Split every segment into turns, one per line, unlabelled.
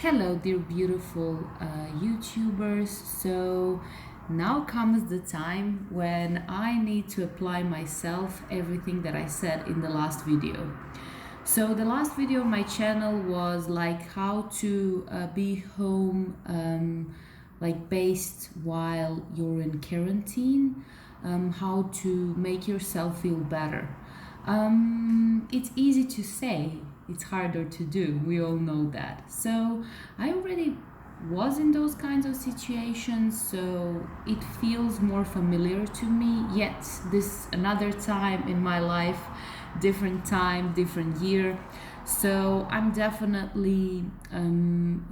Hello, dear beautiful YouTubers. So now comes the time when I need to apply myself everything that I said in the last video. So the last video on my channel was like how to be home like based while you're in quarantine, how to make yourself feel better. It's easy to say, it's harder to do. We all know that. So I already was in those kinds of situations, so it feels more familiar to me. Yet this another time in my life, different time, different year. So I'm definitely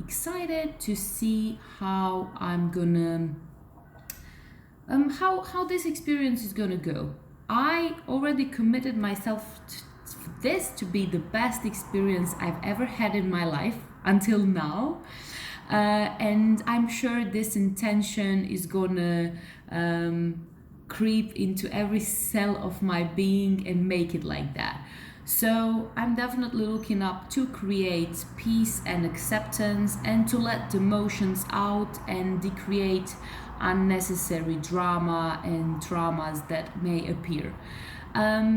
excited to see how I'm gonna how this experience is gonna go. I already committed myself to this to be the best experience I've ever had in my life until now. And I'm sure this intention is gonna creep into every cell of my being and make it like that. So I'm definitely looking up to create peace and acceptance and to let the emotions out and decreate unnecessary drama and traumas that may appear.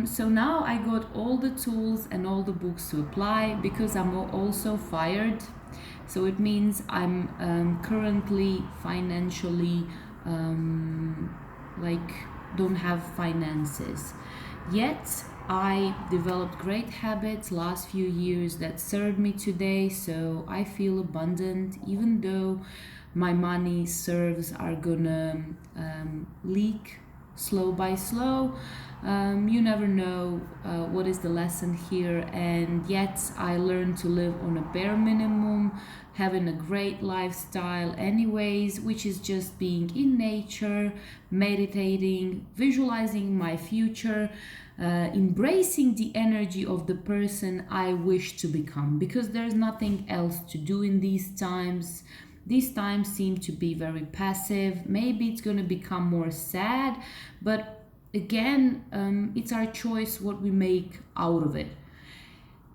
So now I got all the tools and all the books to apply because I'm also fired. So it means I'm currently financially like don't have finances. Yet I developed great habits last few years that served me today, so I feel abundant even though my money serves are gonna leak slow by slow. You never know what is the lesson here, and yet I learned to live on a bare minimum, having a great lifestyle, anyways, which is just being in nature, meditating, visualizing my future. Embracing the energy of the person I wish to become, because there's nothing else to do in these times. These times seem to be very passive. Maybe it's going to become more sad, but again, it's our choice what we make out of it.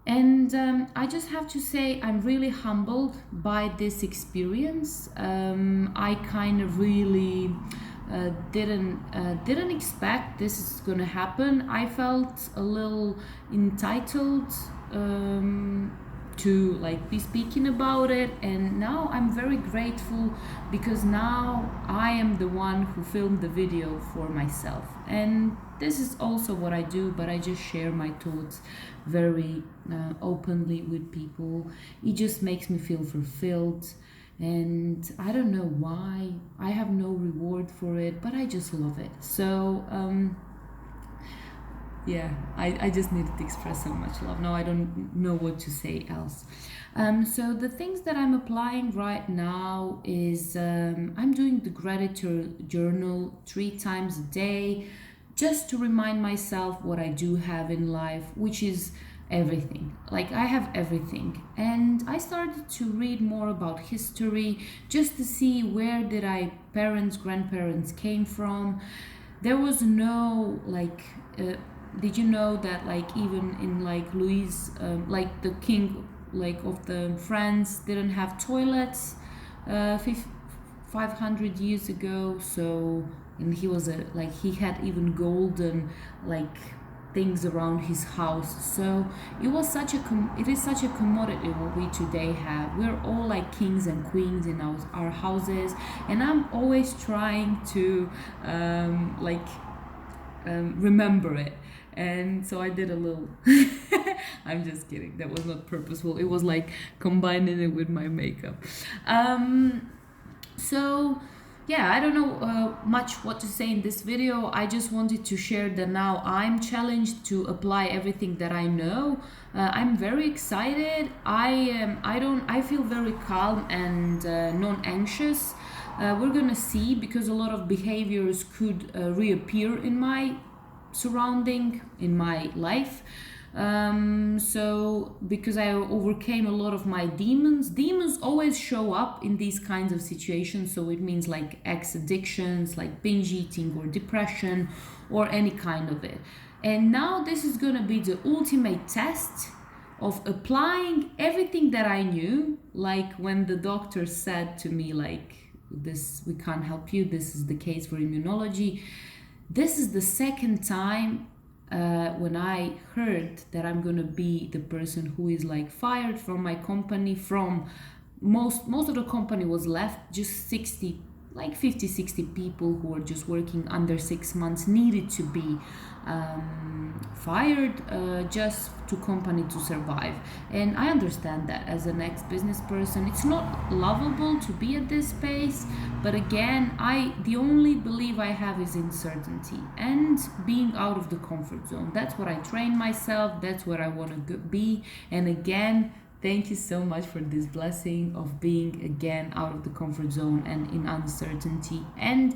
And I just have to say, I'm really humbled by this experience. I kind of really didn't expect this is gonna happen. I felt a little entitled to like be speaking about it, and now I'm very grateful because now I am the one who filmed the video for myself, and this is also what I do, but I just share my thoughts very openly with people. It just makes me feel fulfilled, and I don't know why. I have no reward for it, but I just love it. So yeah, I just needed to express so much love. No, I don't know what to say else. So the things that I'm applying right now is I'm doing the gratitude journal 3 times a day, just to remind myself what I do have in life, which is everything. Like I have everything, and I started to read more about history just to see where did I parents, grandparents came from. There was no like. Did you know that like even in like Louis, like the king like of the France didn't have toilets, 500 years ago. So and he was a like he had even golden like things around his house. So it was such a it is such a commodity what we today have. We're all like kings and queens in our houses, and I'm always trying to remember it. And so I did a little I'm just kidding, that was not purposeful, it was like combining it with my makeup. So yeah, I don't know much what to say in this video. I just wanted to share that now I'm challenged to apply everything that I know. I'm very excited. I feel very calm and non-anxious. We're gonna see, because a lot of behaviors could reappear in my surrounding, in my life. So because I overcame a lot of my demons always show up in these kinds of situations. So it means like ex addictions, like binge eating or depression or any kind of it. And now this is gonna be the ultimate test of applying everything that I knew, like when the doctor said to me, like, this, we can't help you, this is the case for immunology. This is the second time when I heard that I'm gonna be the person who is like fired from my company. From most of the company was left, just 60, like 50, 60 people who were just working under 6 months needed to be fired just to company to survive. And I understand that as an ex-business person, it's not lovable to be at this space, but again, the only belief I have is in certainty and being out of the comfort zone. That's what I train myself, that's where I want to be. And again, thank you so much for this blessing of being again out of the comfort zone and in uncertainty and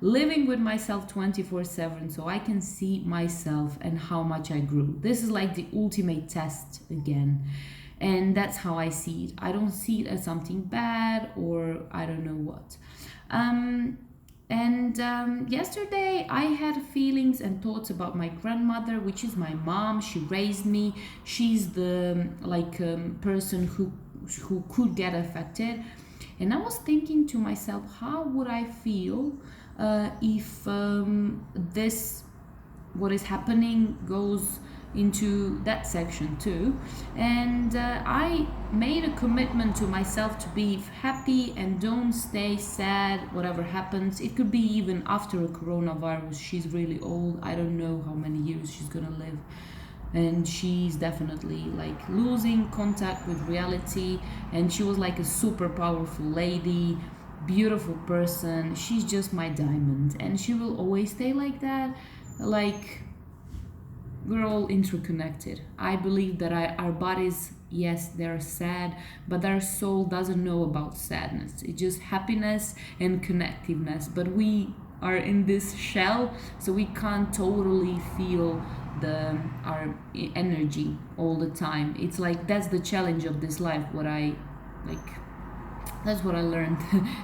living with myself 24/7 so I can see myself and how much I grew. This is like the ultimate test again. And that's how I see it. I don't see it as something bad or I don't know what. Yesterday I had feelings and thoughts about my grandmother, which is my mom. She raised me. She's the person who could get affected. And I was thinking to myself, how would I feel if this, what is happening, goes into that section too. And I made a commitment to myself to be happy and don't stay sad whatever happens. It could be even after a coronavirus. She's really old, I don't know how many years she's gonna live, and she's definitely like losing contact with reality. And she was like a super powerful lady, beautiful person. She's just my diamond, and she will always stay like that. Like, we're all interconnected. I believe that our bodies, yes, they're sad, but our soul doesn't know about sadness. It's just happiness and connectiveness. But we are in this shell, so we can't totally feel our energy all the time. It's like that's the challenge of this life. That's what I learned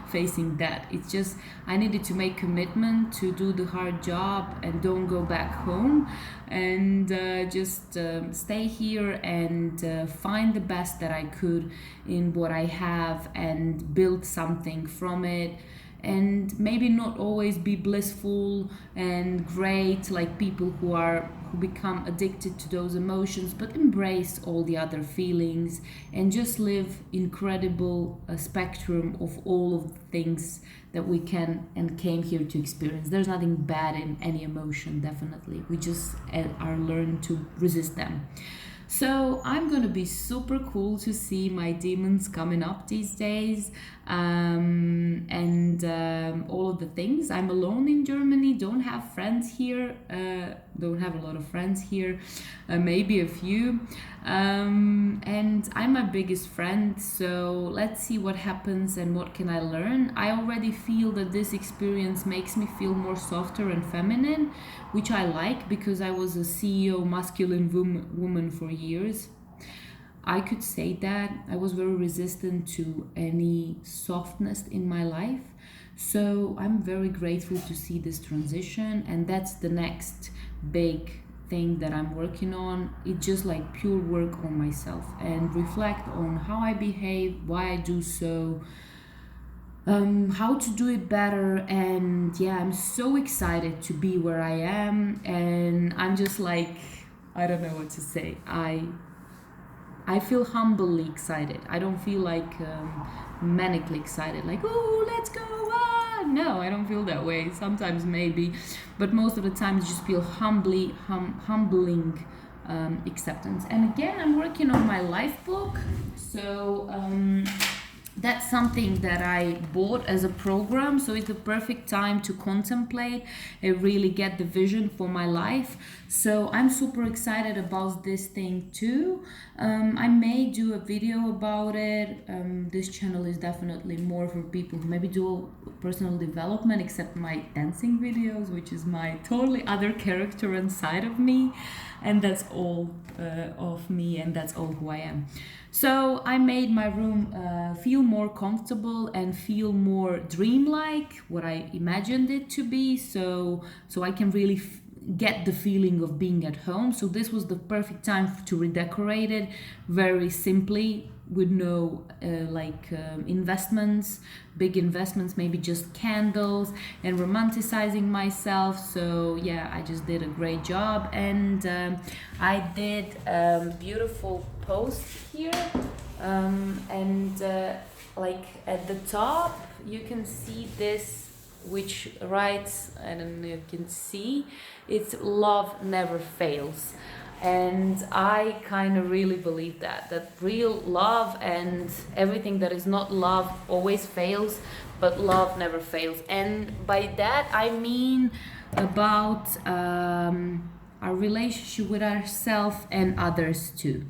facing that. It's just I needed to make commitment to do the hard job and don't go back home, and just stay here and find the best that I could in what I have and build something from it. And maybe not always be blissful and great like people who become addicted to those emotions, but embrace all the other feelings and just live incredible spectrum of all of the things that we can and came here to experience. There's nothing bad in any emotion, definitely. We just are learned to resist them. So I'm gonna be super cool to see my demons coming up these days, and all of the things. I'm alone in Germany, don't have friends here, don't have a lot of friends here, maybe a few, and I'm my biggest friend. So let's see what happens and what can I learn. I already feel that this experience makes me feel more softer and feminine, which I like because I was a CEO masculine woman for years. I could say that I was very resistant to any softness in my life. So I'm very grateful to see this transition, and that's the next big thing that I'm working on. It's just like pure work on myself and reflect on how I behave, why I do so, how to do it better. And yeah, I'm so excited to be where I am, and I'm just like, I don't know what to say. I feel humbly excited. I don't feel like manically excited, like, oh, let's go. No, I don't feel that way. Sometimes maybe, but most of the time I just feel humbling acceptance. And again, I'm working on my life book. So that's something that I bought as a program, so it's the perfect time to contemplate and really get the vision for my life. So I'm super excited about this thing too. I may do a video about it. This channel is definitely more for people who maybe do personal development, except my dancing videos, which is my totally other character and side of me, and that's all of me, and that's all who I am. So I made my room feel more comfortable and feel more dreamlike, what I imagined it to be. So I can really get the feeling of being at home. So this was the perfect time to redecorate it very simply, with no investments, big investments, maybe just candles, and romanticizing myself. So yeah, I just did a great job, and I did beautiful post here, and like at the top you can see this, which writes, I don't know if you can see, it's love never fails. And I kind of really believe that real love and everything that is not love always fails, but love never fails. And by that I mean about our relationship with ourselves and others too.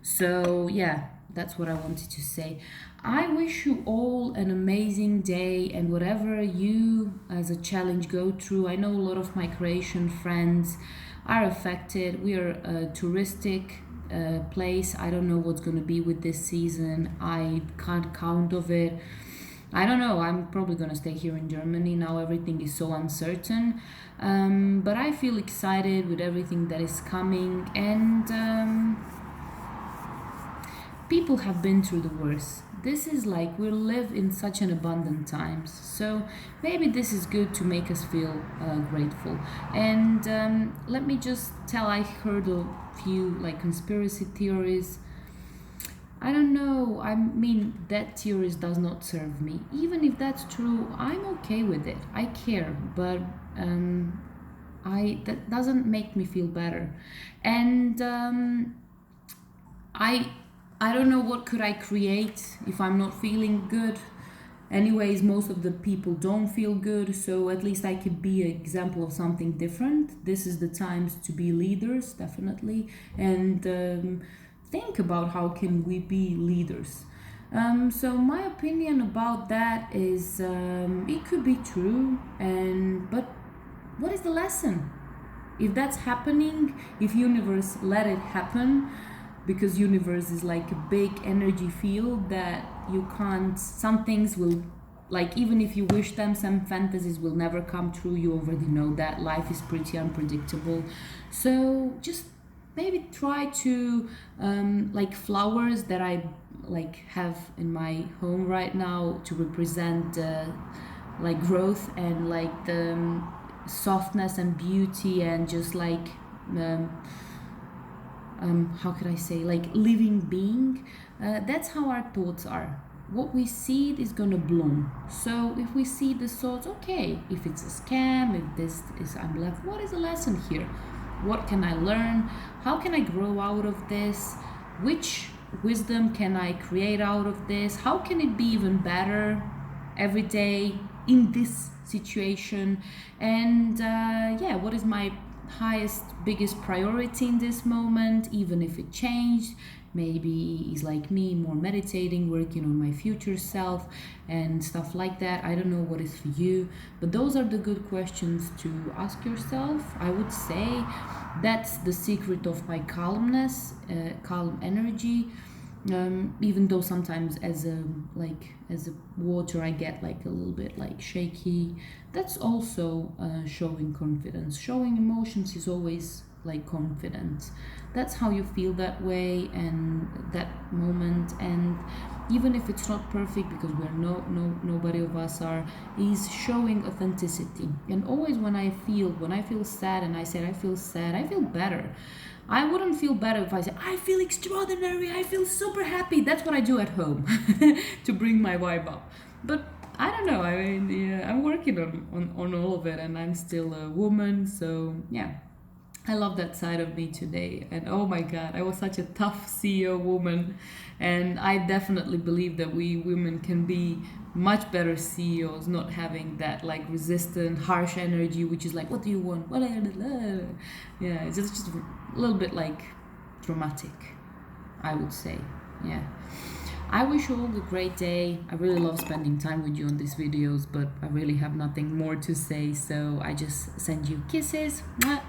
So yeah, that's what I wanted to say. I wish you all an amazing day, and whatever you as a challenge go through. I know a lot of my creation friends are affected. We are a touristic place. I don't know what's going to be with this season. I can't count of it. I don't know. I'm probably going to stay here in Germany now. Everything is so uncertain. But I feel excited with everything that is coming. And people have been through the worst. This is like we live in such an abundant times, so maybe this is good to make us feel grateful. And let me just tell, I heard a few like conspiracy theories. I don't know, I mean, that theories does not serve me. Even if that's true, I'm okay with it. I care, but that doesn't make me feel better. And I don't know what could I create if I'm not feeling good. Anyways, most of the people don't feel good, so at least I could be an example of something different. This is the times to be leaders, definitely, and think about how can we be leaders. So my opinion about that is it could be true, but what is the lesson? If that's happening, if universe let it happen, because universe is like a big energy field that you can't, some things will, like even if you wish them, some fantasies will never come true. You already know that life is pretty unpredictable. So just maybe try to like flowers that I like have in my home right now to represent like growth and like the softness and beauty, and just like how could I say, like living being. That's how our thoughts are. What we see is gonna bloom. So if we see the thoughts, okay, if it's a scam, if this is I'm left, what is the lesson here? What can I learn? How can I grow out of this? Which wisdom can I create out of this? How can it be even better every day in this situation? And yeah, what is my highest, biggest priority in this moment, even if it changed? Maybe it's like me, more meditating, working on my future self and stuff like that. I don't know what is for you, but those are the good questions to ask yourself. I would say that's the secret of my calmness, calm energy. Even though sometimes as a water I get like a little bit like shaky, that's also showing confidence. Showing emotions is always like confidence. That's how you feel that way and that moment. And even if it's not perfect, because nobody of us are, is showing authenticity. And always when I feel sad and I say I feel sad, I feel better. I wouldn't feel better if I said I feel extraordinary, I feel super happy. That's what I do at home to bring my vibe up. But I don't know, I mean, yeah, I'm working on all of it, and I'm still a woman. So yeah, I love that side of me today. And oh my God, I was such a tough CEO woman. And I definitely believe that we women can be much better CEOs, not having that like resistant, harsh energy, which is like, what do you want? What? Yeah, it's just a little bit like dramatic, I would say. Yeah. I wish you all a great day. I really love spending time with you on these videos, but I really have nothing more to say. So I just send you kisses. Mwah.